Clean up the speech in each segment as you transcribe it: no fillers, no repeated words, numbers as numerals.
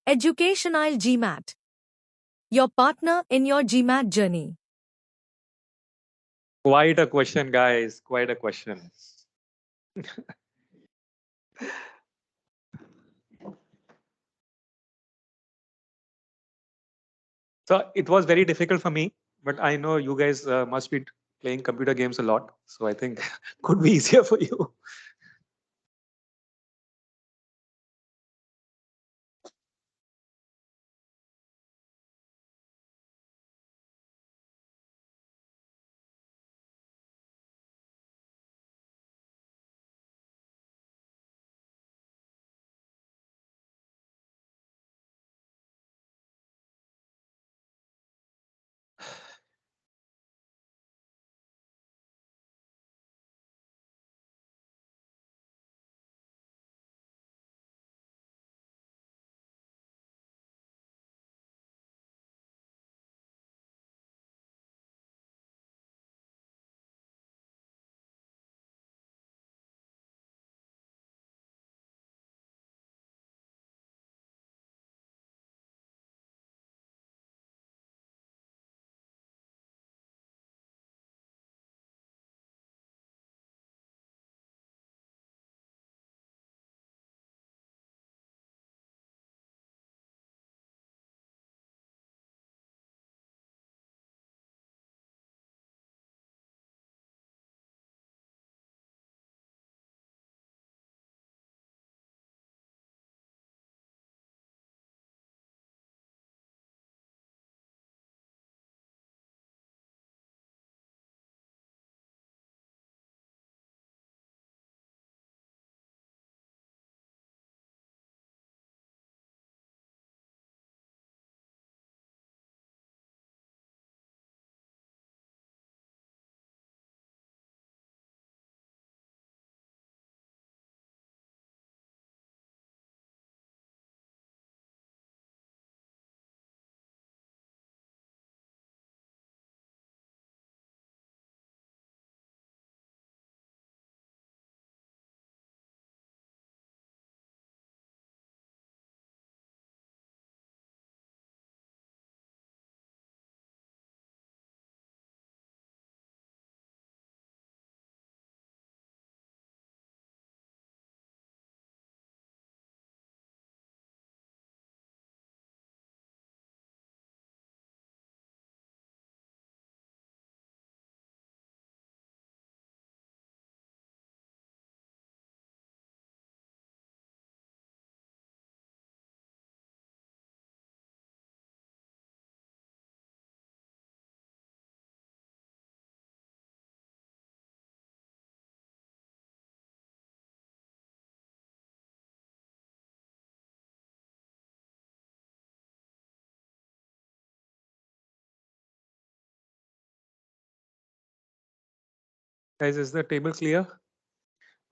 Educational GMAT. Your partner in your GMAT journey. Quite a question, guys. Quite a question. So it was very difficult for me, but I know you guys must be playing computer games a lot. So I think could be easier for you. Guys, is the table clear?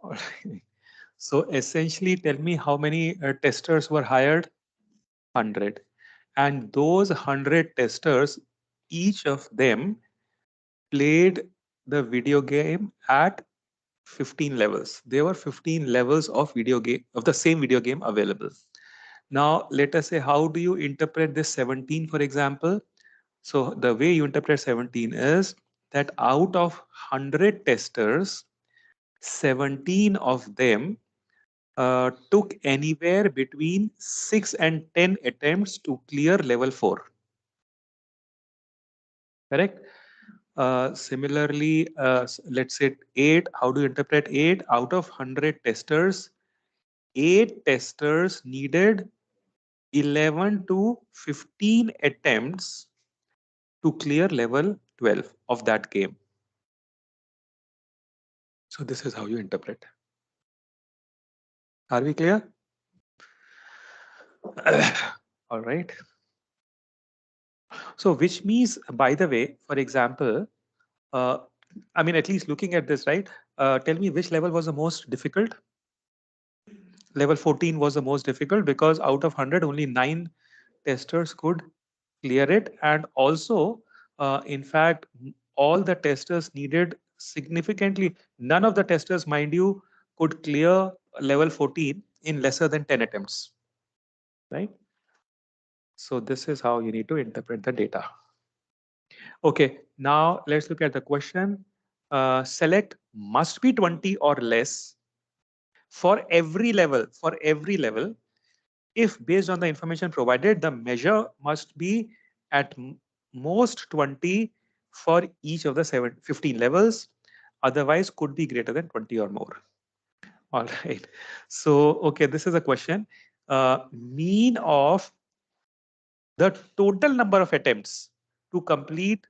All right. So essentially, tell me how many testers were hired? 100. And those 100 testers, each of them played the video game at 15 levels. There were 15 levels of video game of the same video game available. Now, let us say, how do you interpret this 17, for example? So the way you interpret 17 is that out of 100 testers, 17 of them took anywhere between 6 and 10 attempts to clear level 4. Correct? Similarly, let's say 8. How do you interpret 8? Out of 100 testers, 8 testers needed 11 to 15 attempts to clear level 12 of that game. So this is how you interpret. Are we clear? All right. So which means, by the way, for example, I mean, at least looking at this, right? Tell me which level was the most difficult? Level 14 was the most difficult because out of 100, only 9 testers could clear it. And also, in fact, all the testers needed significantly, none of the testers, mind you, could clear level 14 in lesser than 10 attempts, right? So this is how you need to interpret the data. Okay, now let's look at the question. Select must be 20 or less for every level. For every level, if based on the information provided, the measure must be at most 20 for each of the 15 levels. Otherwise, could be greater than 20 or more. All right. So, okay, this is a question. Mean of the total number of attempts to complete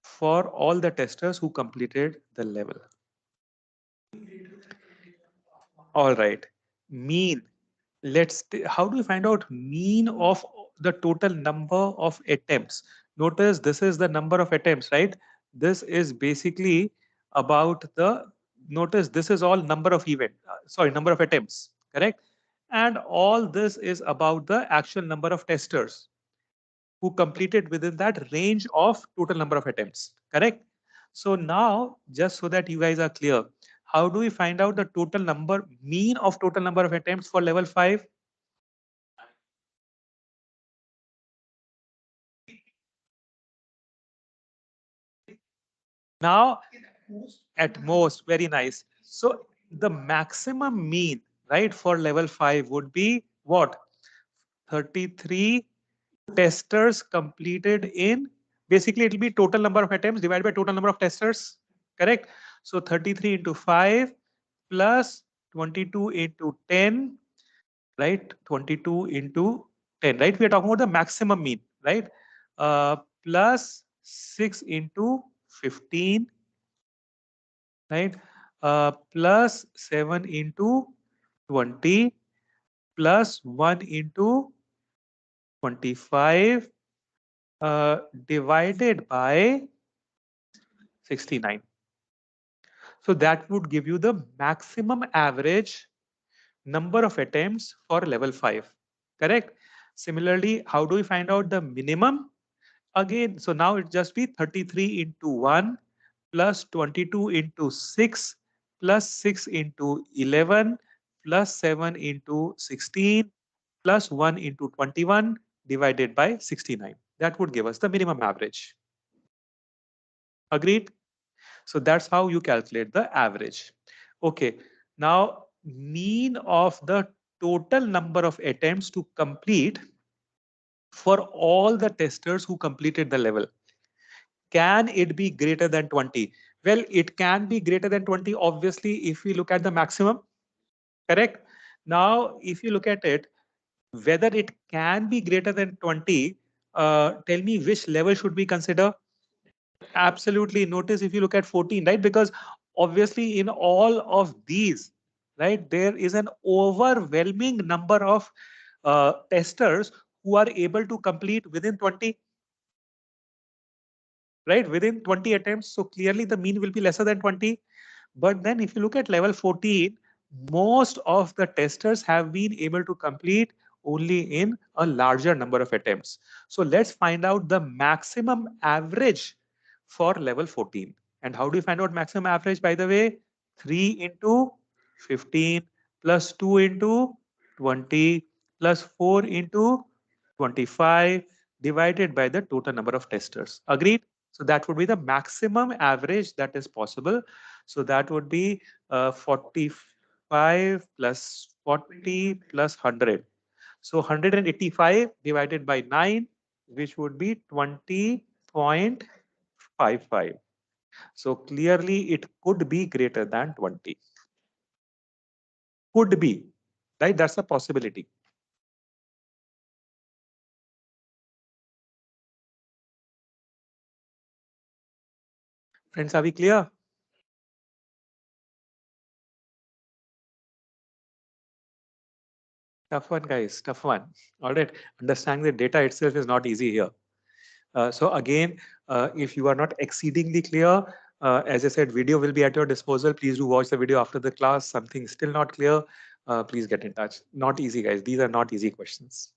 for all the testers who completed the level. All right. Mean. How do we find out mean of the total number of attempts? Notice this is the number of attempts, right? This is basically about the, notice this is all number of number of attempts, correct? And all this is about the actual number of testers who completed within that range of total number of attempts, correct? So now, just so that you guys are clear, how do we find out the total number, mean of total number of attempts for level 5? Now, at most, very nice. So the maximum mean, right, for level 5 would be what? 33 testers completed in, basically it will be total number of attempts divided by total number of testers, correct? So 33 into 5 plus 22 into 10, right? 22 into 10, right? We are talking about the maximum mean, right? Plus 6 into 15, right? Plus 7 into 20 plus 1 into 25 divided by 69. So that would give you the maximum average number of attempts for level 5. Correct? Similarly, how do we find out the minimum? Again, so now it just be 33 into 1 plus 22 into 6 plus 6 into 11 plus 7 into 16 plus 1 into 21 divided by 69. That would give us the minimum average. Agreed? So that's how you calculate the average. Okay, now mean of the total number of attempts to complete for all the testers who completed the level. Can it be greater than 20? Well, it can be greater than 20, obviously, if we look at the maximum, correct? Now, if you look at it, whether it can be greater than 20, tell me which level should we consider? Absolutely. Notice if you look at 14, right? Because obviously in all of these, right, there is an overwhelming number of testers who are able to complete within 20, right? Within 20 attempts. So clearly the mean will be lesser than 20. But then if you look at level 14, most of the testers have been able to complete only in a larger number of attempts. So let's find out the maximum average for level 14. And how do you find out maximum average, by the way? 3 into 15 plus 2 into 20 plus 4 into 25 divided by the total number of testers. Agreed? So that would be the maximum average that is possible. So that would be 45 plus 40 plus 100. So 185 divided by 9, which would be 20.55. So clearly it could be greater than 20. Could be, right? That's a possibility. Friends, are we clear? Tough one, guys. Tough one. All right. Understanding the data itself is not easy here. So again, if you are not exceedingly clear, as I said, video will be at your disposal. Please do watch the video after the class. Something still not clear, please get in touch. Not easy, guys. These are not easy questions.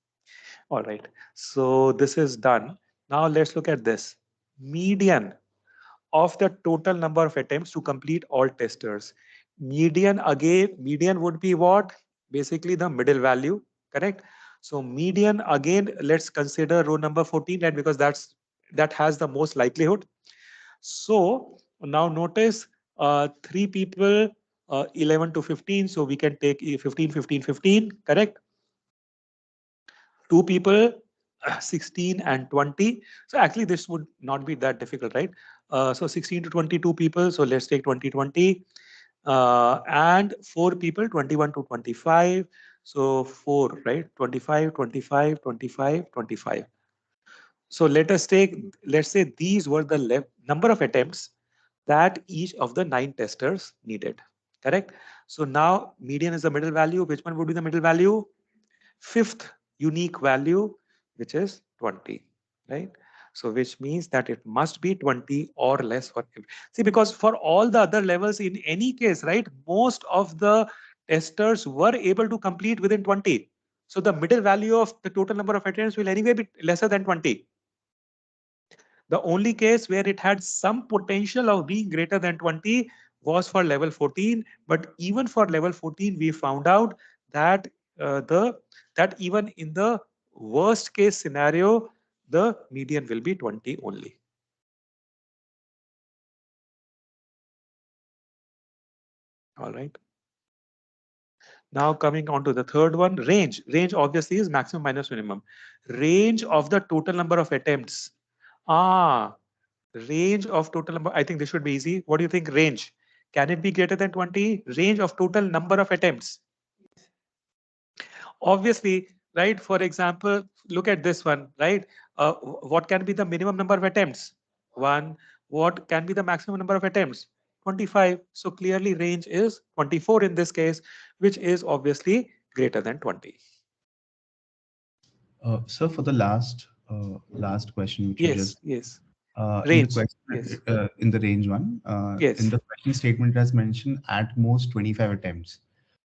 All right. So this is done. Now let's look at this. Median of the total number of attempts to complete all testers. Median, again, median would be what? Basically the middle value, correct? So median, again, let's consider row number 14, right? Because that has the most likelihood. So now notice three people, 11 to 15. So we can take 15, 15, 15, correct? Two people, 16 and 20. So actually this would not be that difficult, right? So 16 to 22 people. So let's take 20, 20. And four people, 21 to 25. So four, right? 25, 25, 25, 25. So let's say these were the number of attempts that each of the 9 testers needed. Correct? So now median is the middle value. Which one would be the middle value? Fifth unique value, which is 20. Right? So which means that it must be 20 or less for every. See, because for all the other levels, in any case, right, most of the testers were able to complete within 20. So the middle value of the total number of attempts will anyway be lesser than 20. The only case where it had some potential of being greater than 20 was for level 14. But even for level 14, we found out that that even in the worst case scenario, the median will be 20 only. All right. Now coming on to the third one, range. Range obviously is maximum minus minimum. Range of the total number of attempts. Ah, range of total number. I think this should be easy. What do you think? Range. Can it be greater than 20? Range of total number of attempts. Obviously, right? For example, look at this one, right? What can be the minimum number of attempts? 1. What can be the maximum number of attempts? 25. So clearly range is 24 in this case, which is obviously greater than 20. So for the last question, which you Yes, just yes. in the Range. Yes. question in the range one in Yes. the question statement it has mentioned at most 25 attempts.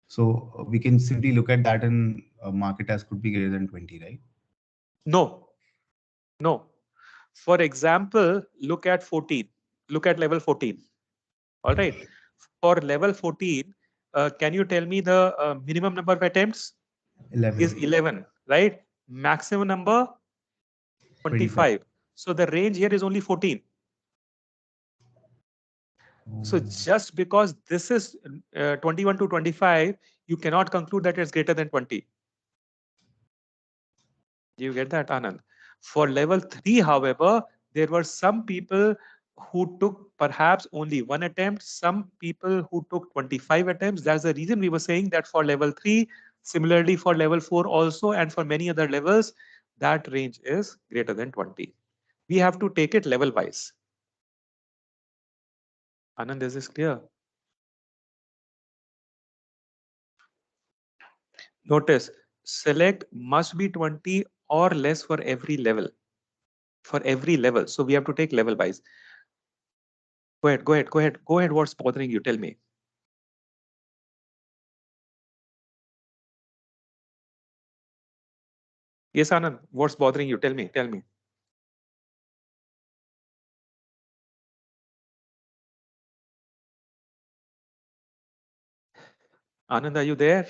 So we can simply look at that and mark it as could be greater than 20, right? No, no. For example, look at 14. Look at level 14. All right. For level 14, can you tell me the minimum number of attempts? 11, Is 11, right? Maximum number 25. 25. So the range here is only 14. So Oh. just because this is 21 to 25, you cannot conclude that it's greater than 20. Do you get that, Anand? For level 3, however, there were some people who took perhaps only one attempt, some people who took 25 attempts. That's the reason we were saying that for level 3, similarly for level 4 also, and for many other levels, that range is greater than 20. We have to take it level wise. Anand, is this clear? Notice, select must be 20 or less for every level. For every level. So we have to take level wise. Go ahead, go ahead, go ahead, go ahead. What's bothering you? Tell me. Yes, Anand, what's bothering you? Tell me, tell me. Anand, are you there?